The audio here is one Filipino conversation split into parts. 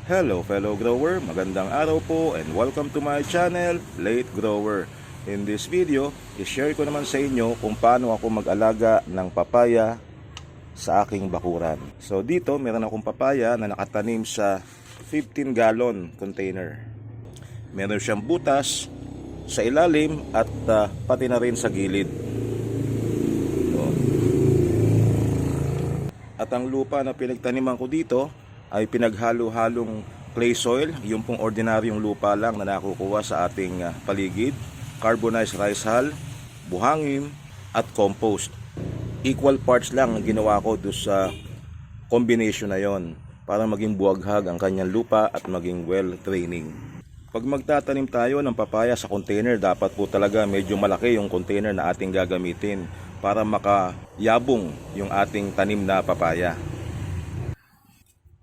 Hello fellow grower, magandang araw po and welcome to my channel, Late Grower. In this video, i-share ko naman sa inyo kung paano ako mag-alaga ng papaya sa aking bakuran. So dito, meron akong papaya na nakatanim sa 15-gallon container. Meron siyang butas sa ilalim at pati na rin sa gilid. At ang lupa na pinagtaniman ko dito ay pinaghalo-halong clay soil, yung pong ordinaryong lupa lang na nakukuha sa ating paligid, carbonized rice hull, buhangin at compost. Equal parts lang ang ginawa ko doon sa combination na yon para maging buwaghag ang kanyang lupa at maging well training. Pag magtatanim tayo ng papaya sa container, dapat po talaga medyo malaki yung container na ating gagamitin para makayabong yung ating tanim na papaya.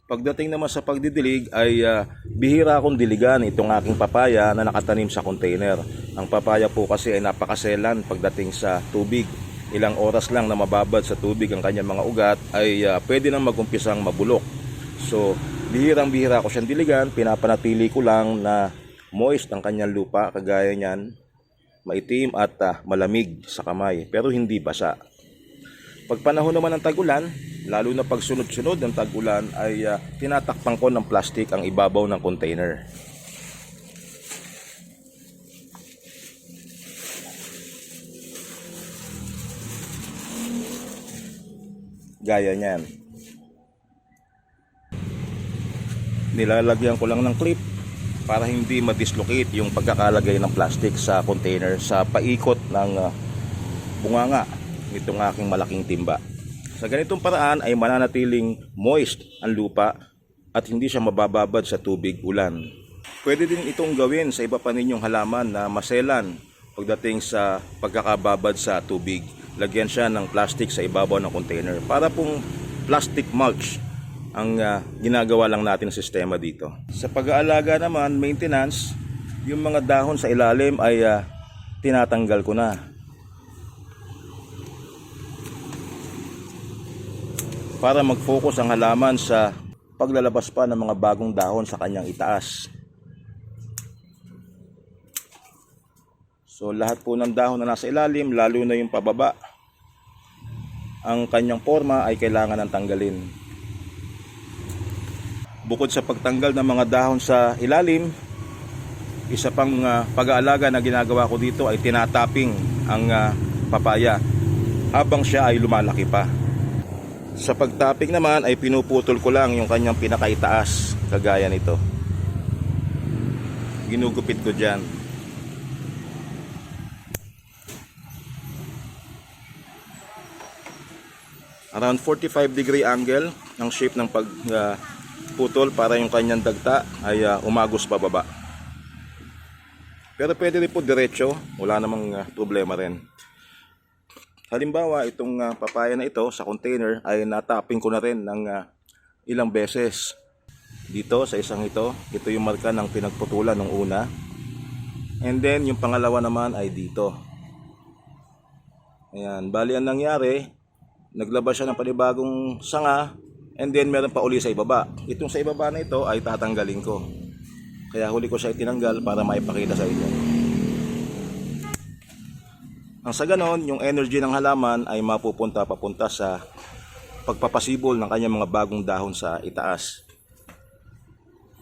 Pagdating naman sa pagdidilig ay bihira akong diligan itong aking papaya na nakatanim sa container. Ang papaya po kasi ay napakaselan pagdating sa tubig. Ilang oras lang na mababad sa tubig ang kanyang mga ugat ay pwede nang magumpisang mabulok. So bihirang-bihira ko siyang diligan, pinapanatili ko lang na moist ang kanyang lupa, kagaya niyan, maitim at malamig sa kamay pero hindi basa. Pag panahon naman ng tag-ulan, lalo na pag sunod-sunod ng tag-ulan ay tinatakpan ko ng plastic ang ibabaw ng container. Gaya niyan. Nilalagyan ko lang ng clip para hindi ma-dislocate yung pagkakalagay ng plastic sa container sa paikot ng bunganga nitong aking malaking timba. Sa ganitong paraan ay mananatiling moist ang lupa at hindi siya mabababad sa tubig ulan. Pwede din itong gawin sa iba pa ninyong halaman na maselan pagdating sa pagkakababad sa tubig. Lagyan siya ng plastic sa ibabaw ng container para pong plastic mulch ang ginagawa lang natin ng sistema dito. Sa pag-aalaga naman, maintenance, yung mga dahon sa ilalim ay tinatanggal ko na para mag-focus ang halaman sa paglalabas pa ng mga bagong dahon sa kanyang itaas. So lahat po ng dahon na nasa ilalim, lalo na yung pababa, ang kanyang forma ay kailangan ng tanggalin. Bukod sa pagtanggal ng mga dahon sa ilalim, isa pang pag-aalaga na ginagawa ko dito ay tinatapping ang papaya habang siya ay lumalaki pa. Sa pagtapping naman ay pinuputol ko lang yung kanyang pinakaitaas, kagaya nito. Ginugupit ko dyan. Around 45 degree angle ang shape ng pagputol para yung kanyang dagta ay umagos pababa. Pero pwede rin po diretso, wala namang problema rin. Halimbawa, itong papaya na ito sa container ay natapping ko na rin ng ilang beses. Dito sa isang ito yung marka ng pinagputulan ng una. And then yung pangalawa naman ay dito. Ayan, bali ang nangyari, naglabas siya ng panibagong sanga and then meron pa uli sa ibaba. Itong sa ibaba na ito ay tatanggalin ko. Kaya huli ko siya itinanggal para maipakita sa inyo. Ang sa ganon, yung energy ng halaman ay papunta sa pagpapasibol ng kanyang mga bagong dahon sa itaas.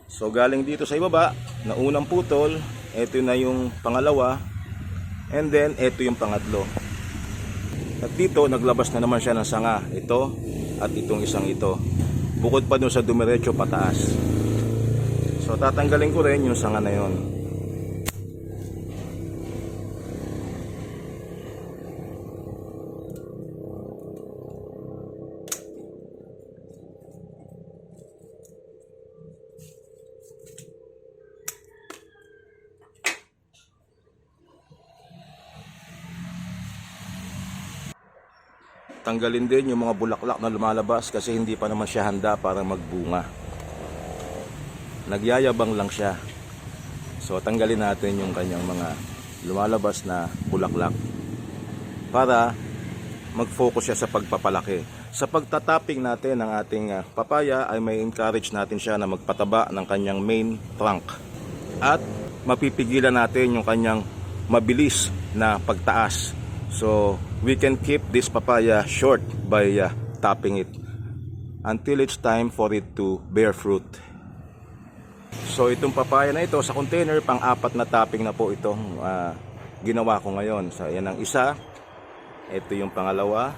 So galing dito sa ibaba, na unang putol, ito na yung pangalawa, and then ito yung pangatlo. At dito, naglabas na naman siya ng sanga, ito at itong isang ito. Bukod pa dun sa dumiretso pataas. So tatanggalin ko rin yung sanga na yon. Tanggalin din yung mga bulaklak na lumalabas kasi hindi pa naman siya handa para magbunga. Nagyayabang lang siya. So tanggalin natin yung kanyang mga lumalabas na bulaklak para mag-focus siya sa pagpapalaki. Sa pagtatapping natin ng ating papaya ay may encourage natin siya na magpataba ng kanyang main trunk. At mapipigilan natin yung kanyang mabilis na pagtaas. So we can keep this papaya short by tapping it until it's time for it to bear fruit. So itong papaya na ito sa container, pang-apat na tapping na po itong ginawa ko ngayon. So yan ang isa, ito yung pangalawa,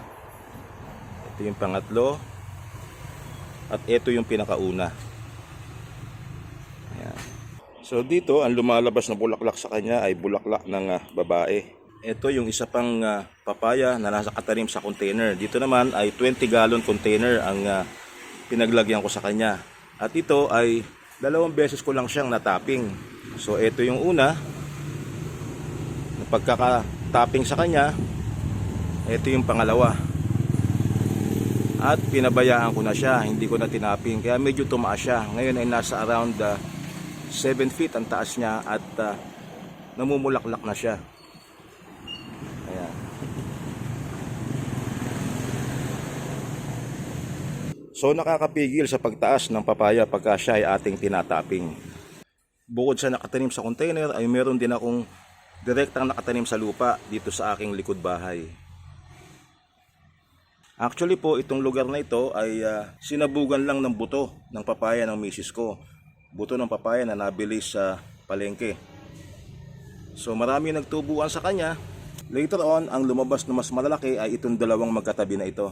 ito yung pangatlo, at ito yung pinakauna. Ayan. So dito ang lumalabas na bulaklak sa kanya ay bulaklak ng babae. Ito yung isa pang papaya na nasa katanim sa container. Dito naman ay 20 gallon container ang pinaglagyan ko sa kanya. At ito ay 2 beses ko lang siyang natapping. So ito yung una, na pagkaka-tapping sa kanya. Ito yung pangalawa. At pinabayaan ko na siya, hindi ko na tinapping, kaya medyo tumaas siya. Ngayon ay nasa around 7 feet ang taas niya at namumulaklak na siya. Ayan. So nakakapigil sa pagtaas ng papaya pagka siya ay ating tinatapping. Bukod sa nakatanim sa container ay meron din akong direktang nakatanim sa lupa dito sa aking likod bahay. Actually po, itong lugar na ito ay sinabugan lang ng buto ng papaya ng misis ko. Buto ng papaya na nabili sa palengke. So marami nagtubuan sa kanya. Later on, ang lumabas na mas malalaki ay itong dalawang magkatabi na ito.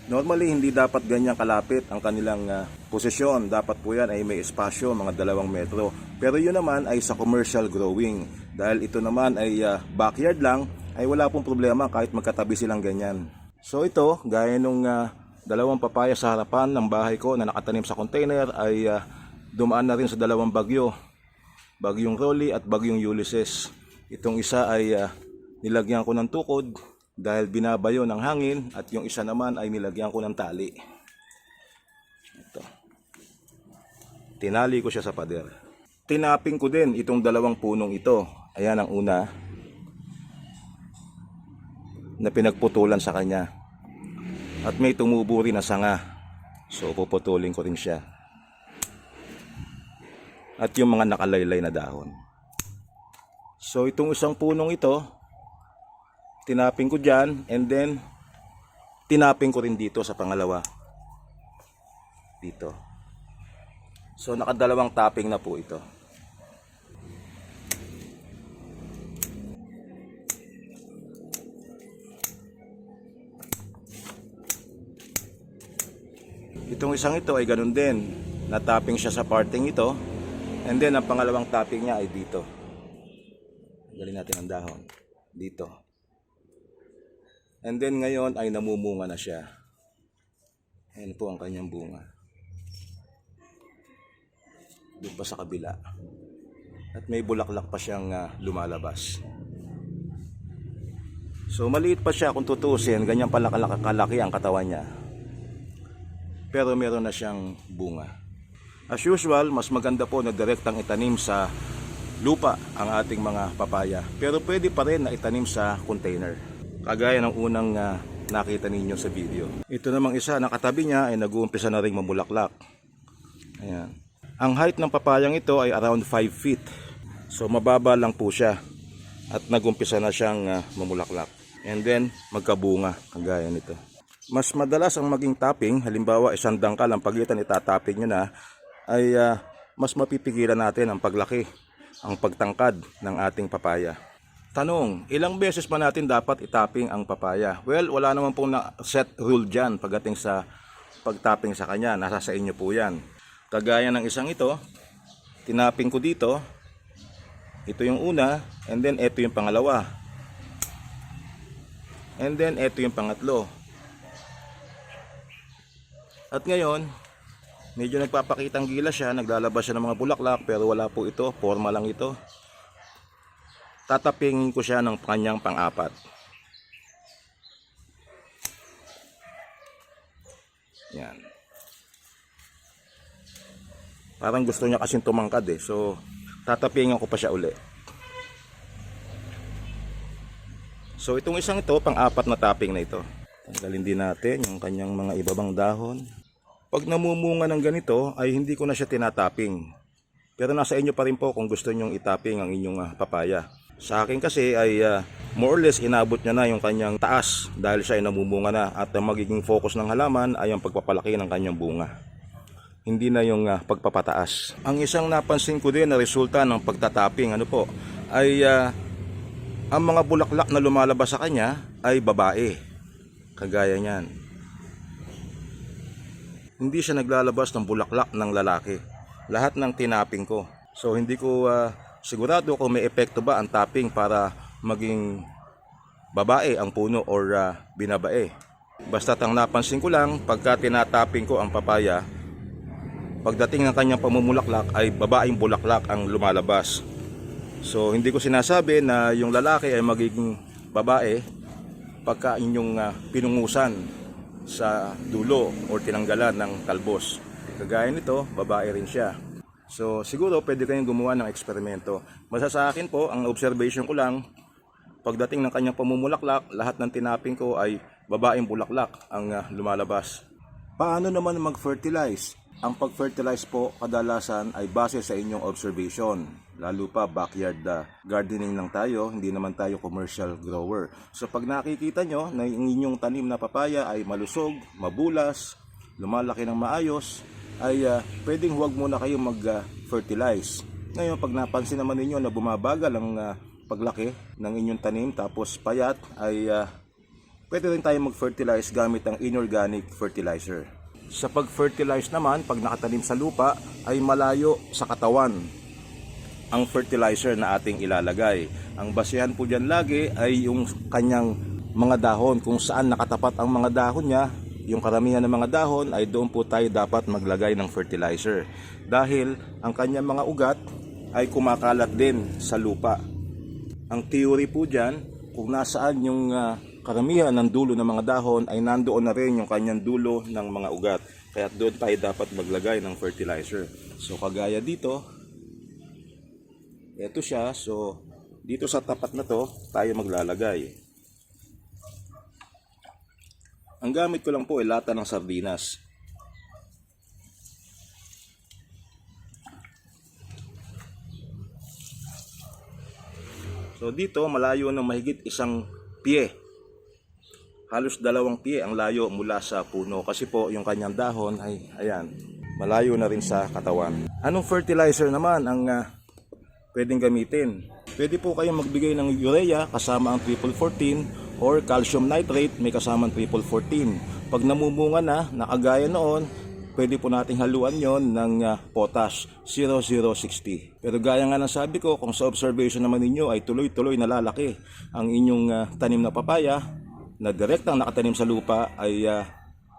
Normally, hindi dapat ganyan kalapit ang kanilang posisyon. Dapat po yan ay may espasyo, mga 2 metro. Pero yun naman ay sa commercial growing. Dahil ito naman ay backyard lang, ay wala pong problema kahit magkatabi silang ganyan. So ito, gaya nung 2 papaya sa harapan ng bahay ko na nakatanim sa container ay dumaan na rin sa 2 bagyo. Bagyong Rolly at bagyong Ulysses. Itong isa ay nilagyan ko ng tukod dahil binabayo ng hangin at yung isa naman ay nilagyan ko ng tali. Ito. Tinali ko siya sa pader. Tinaping ko din itong 2 punong ito. Ayan ang una na pinagputulan sa kanya. At may tumubo rin na sanga. So puputulin ko rin siya. At yung mga nakalaylay na dahon. So itong isang punong ito, tinaping ko dyan, and then tinaping ko rin dito sa pangalawa. Dito. So nakadalawang tapping na po ito. Itong isang ito ay ganun din. Natapping siya sa parting ito. And then ang pangalawang tapping niya ay dito. Galing natin ang dahon. Dito. And then ngayon ay namumunga na siya. Ayan po ang kanyang bunga. Doon pa sa kabila. At may bulaklak pa siyang lumalabas. So maliit pa siya kung tutusin. Ganyan pala kalaki ang katawan niya. Pero meron na siyang bunga. As usual, mas maganda po na direktang itanim sa lupa ang ating mga papaya. Pero pwede pa rin na itanim sa container. Kagaya ng unang nakita ninyo sa video. Ito namang isa na katabi niya ay nag-uumpisa na rin mamulaklak. Ayan. Ang height ng papayang ito ay around 5 feet. So mababa lang po siya. At nag-uumpisa na siyang mamulaklak. And then magkabunga kagaya nito. Mas madalas ang maging tapping, halimbawa isang dangkal ang pagitan itatapping nyo na, ay mas mapipigilan natin ang paglaki, ang pagtangkad ng ating papaya. Tanong, ilang beses pa natin dapat itapping ang papaya? Well, wala naman pong set rule dyan pagdating sa pagtapping sa kanya. Nasa sa inyo po yan. Kagaya ng isang ito, tinapping ko dito. Ito yung una, and then ito yung pangalawa. And then ito yung pangatlo. At ngayon, medyo nagpapakitang gila siya, naglalabas siya ng mga bulaklak, pero wala po ito, forma lang ito. Tatapingin ko siya ng kanyang pang-apat. Yan. Parang gusto niya kasing tumangkad eh, so tatapingin ko pa siya uli. So itong isang ito, pang-apat na tapping na ito. Tanggalin din natin yung kanyang mga ibabang dahon. Pag namumunga ng ganito ay hindi ko na siya tinatapping. Pero nasa inyo pa rin po kung gusto nyong itapping ang inyong papaya. Sa akin kasi ay more or less inabot niya na yung kanyang taas dahil siya ay namumunga na at ang magiging focus ng halaman ay ang pagpapalaki ng kanyang bunga. Hindi na yung pagpapataas. Ang isang napansin ko din na resulta ng pagtatapping ay ang mga bulaklak na lumalabas sa kanya ay babae. Kagaya niyan. Hindi siya naglalabas ng bulaklak ng lalaki. Lahat ng tinapping ko. So hindi ko sigurado kung may epekto ba ang tapping para maging babae ang puno or binabae. Basta't ang napansin ko lang, pagka tinatapping ko ang papaya, pagdating ng kanyang pamumulaklak ay babaeng bulaklak ang lumalabas. So hindi ko sinasabi na yung lalaki ay magiging babae pagka inyong pinungusan sa dulo o tinanggalan ng talbos. Kagaya nito, babae rin siya. So siguro pwede kayong gumawa ng eksperimento. Basta sa akin po, ang observation ko lang, pagdating ng kanyang pamumulaklak, lahat ng tinaping ko ay babaeng bulaklak ang lumalabas. Paano naman mag-fertilize? Ang pag-fertilize po kadalasan ay base sa inyong observation. Lalo pa backyard gardening lang tayo, hindi naman tayo commercial grower. So pag nakikita nyo na yung inyong tanim na papaya ay malusog, mabulas, lumalaki ng maayos, ay pwedeng huwag muna kayong mag-fertilize. Ngayon pag napansin naman ninyo na bumabagal ang paglaki ng inyong tanim tapos payat, ay pwede rin tayo mag-fertilize gamit ang inorganic fertilizer. Sa pag-fertilize naman, pag nakatanim sa lupa, ay malayo sa katawan ang fertilizer na ating ilalagay. Ang basihan po dyan lagi ay yung kanyang mga dahon, kung saan nakatapat ang mga dahon niya. Yung karamihan ng mga dahon ay doon po tayo dapat maglagay ng fertilizer. Dahil ang kanyang mga ugat ay kumakalat din sa lupa. Ang theory po dyan, kung nasaan yung karamihan ng dulo ng mga dahon ay nandoon na rin yung kanyang dulo ng mga ugat. Kaya doon tayo dapat maglagay ng fertilizer. So kagaya dito, ito siya. So dito sa tapat na to tayo maglalagay. Ang gamit ko lang po ay lata ng sardinas. So dito malayo ng mahigit 1 pie. Halos 2 pie ang layo mula sa puno kasi po yung kanyang dahon ay ayan, malayo na rin sa katawan. Anong fertilizer naman ang pwedeng gamitin? Pwede po kayong magbigay ng urea kasama ang triple 14 or calcium nitrate may kasamang triple 14. Pag namumunga na, nakagaya noon, pwede po nating haluan yon ng potash 0060. Pero gaya nga ng sabi ko, kung sa observation naman ninyo ay tuloy-tuloy nalalaki ang inyong tanim na papaya na direktang nakatanim sa lupa, ay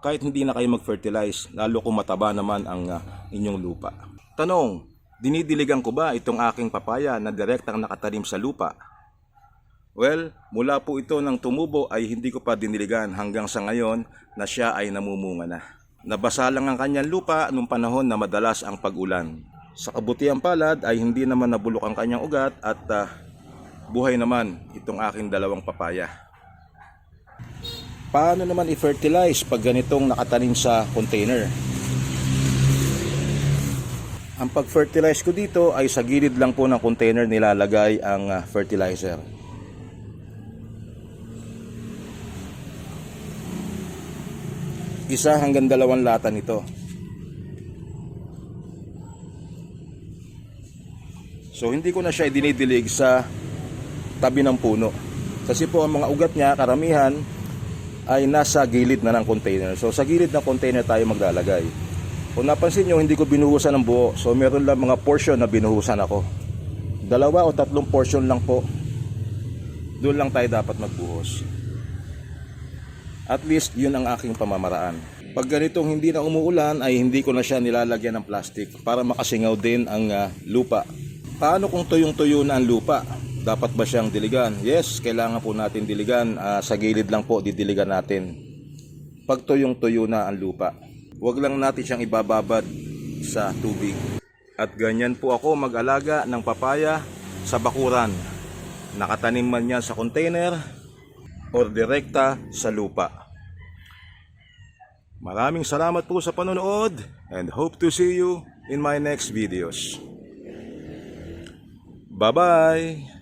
kahit hindi na kayo mag-fertilize, lalo kung mataba naman ang inyong lupa. Tanong, dinidiligan ko ba itong aking papaya na direktang nakatanim sa lupa? Well, mula po ito nang tumubo ay hindi ko pa diniligan hanggang sa ngayon na siya ay namumunga na. Nabasa lang ang kanyang lupa nung panahon na madalas ang pag-ulan. Sa kabutiang palad ay hindi naman nabulok ang kanyang ugat at buhay naman itong aking 2 papaya. Paano naman i-fertilize pag ganitong nakatanim sa container? Ang pag-fertilize ko dito ay sa gilid lang po ng container nilalagay ang fertilizer. 1 hanggang 2 lata nito. So hindi ko na siya idinidilig sa tabi ng puno. Kasi po ang mga ugat niya, karamihan ay nasa gilid na ng container. So sa gilid ng container tayo maglalagay. Kung napansin nyo, hindi ko binuhusan ng buo. So meron lang mga portion na binuhusan ako. 2 o 3 portion lang po. Doon lang tayo dapat magbuhos. At least yun ang aking pamamaraan. Pag ganitong hindi na umuulan ay hindi ko na siya nilalagyan ng plastic para makasingaw din ang lupa. Paano kung tuyong-tuyo na ang lupa? Dapat ba siyang diligan? Yes, kailangan po natin diligan. Sa gilid lang po didiligan natin. Pag tuyong-tuyo na ang lupa, huwag lang natin siyang ibababad sa tubig. At ganyan po ako mag-alaga ng papaya sa bakuran. Nakatanim man yan sa container o direkta sa lupa. Maraming salamat po sa panonood and hope to see you in my next videos. Bye-bye!